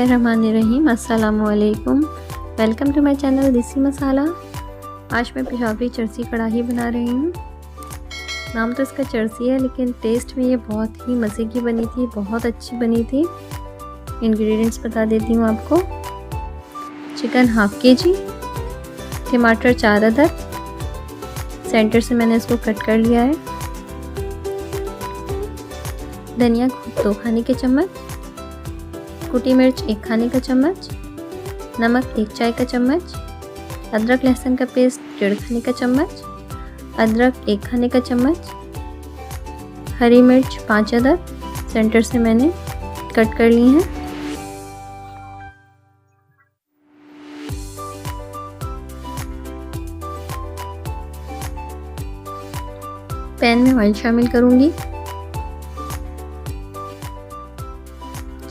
बिस्मिल्लाहिर्रहमानिर्रहीम। अस्सलाम वालेकुम। वेलकम टू माय चैनल देसी मसाला। आज मैं पेशावरी चरसी कढ़ाई बना रही हूँ। नाम तो इसका चरसी है, लेकिन टेस्ट में ये बहुत ही मज़े की बनी थी, बहुत अच्छी बनी थी। इंग्रेडिएंट्स बता देती हूँ आपको। चिकन हाफ केजी, टमाटर 4 अदद, सेंटर से मैंने इसको कट कर लिया है। धनिया 2 खाने के चम्मच, कुटी मिर्च 1 खाने का चम्मच, नमक 1 चाय का चम्मच, अदरक लहसुन का पेस्ट 1.5 खाने का चम्मच, अदरक 1 खाने का चम्मच, हरी मिर्च 5 अदद, सेंटर से मैंने कट कर ली हैं। पैन में ऑयल शामिल करूंगी,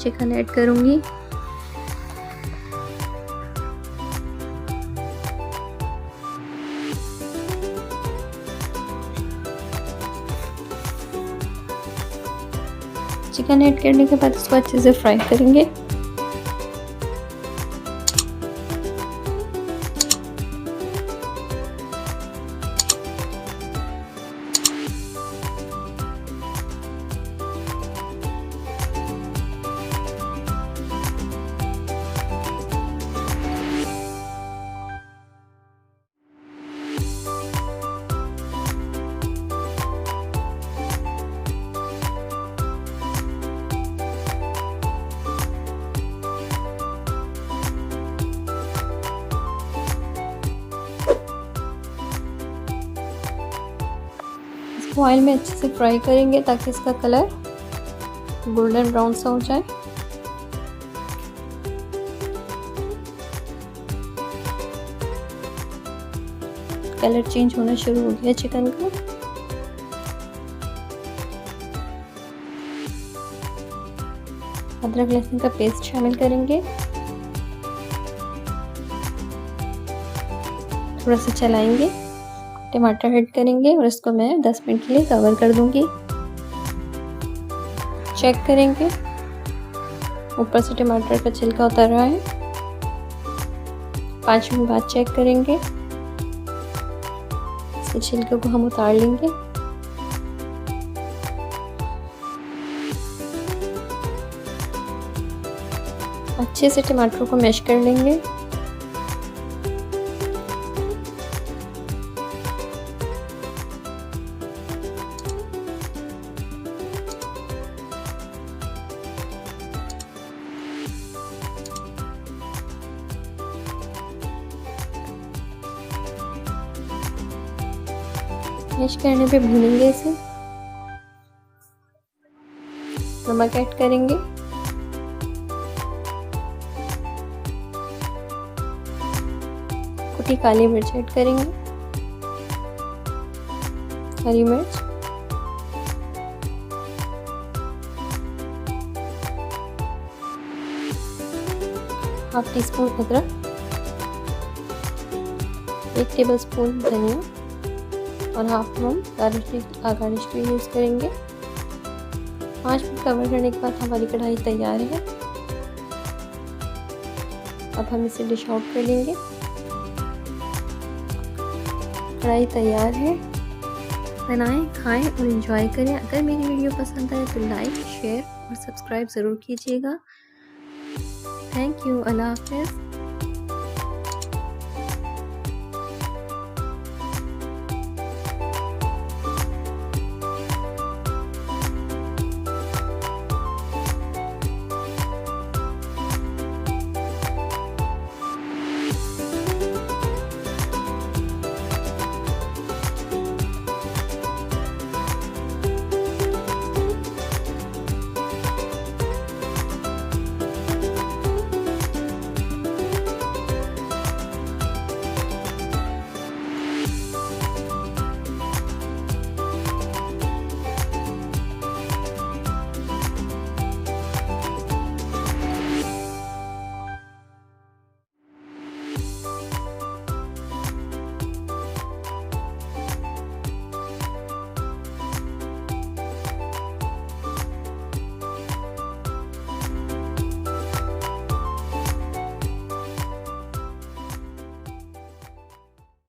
चिकन ऐड करूंगी, चिकन ऐड करने के बाद इसको अच्छे से फ्राई करेंगे। ऑयल में अच्छे से फ्राई करेंगे ताकि इसका कलर गोल्डन ब्राउन सा हो जाए। कलर चेंज होना शुरू हो गया चिकन का। अदरक लहसुन का पेस्ट शामिल करेंगे, थोड़ा सा चलाएंगे, टमाटर ऐड करेंगे और इसको मैं 10 मिनट के लिए कवर कर दूंगी। चेक करेंगे, ऊपर से टमाटर का छिलका उतर रहा है। 5 मिनट बाद चेक करेंगे, इसके छिलके को हम उतार लेंगे। अच्छे से टमाटर को मैश कर लेंगे। मैश करने पे भूनेंगे इसे। नमक ऐड करेंगे, कुटी काली मिर्च ऐड करेंगे, हरी मिर्च, हाफ टी स्पून अदरक, 1 टेबलस्पून धनिया और हाफ हम गार्निश के लिए यूज़ करेंगे। 5 मिनट कवर करने के बाद हमारी कढ़ाई तैयार है। अब हम इसे डिश आउट कर लेंगे। कढ़ाई तैयार है। बनाएं, खाएं और एंजॉय करें। अगर मेरी वीडियो पसंद आए तो लाइक, शेयर और सब्सक्राइब ज़रूर कीजिएगा। Thank you. अल्लाह हाफ़िज़।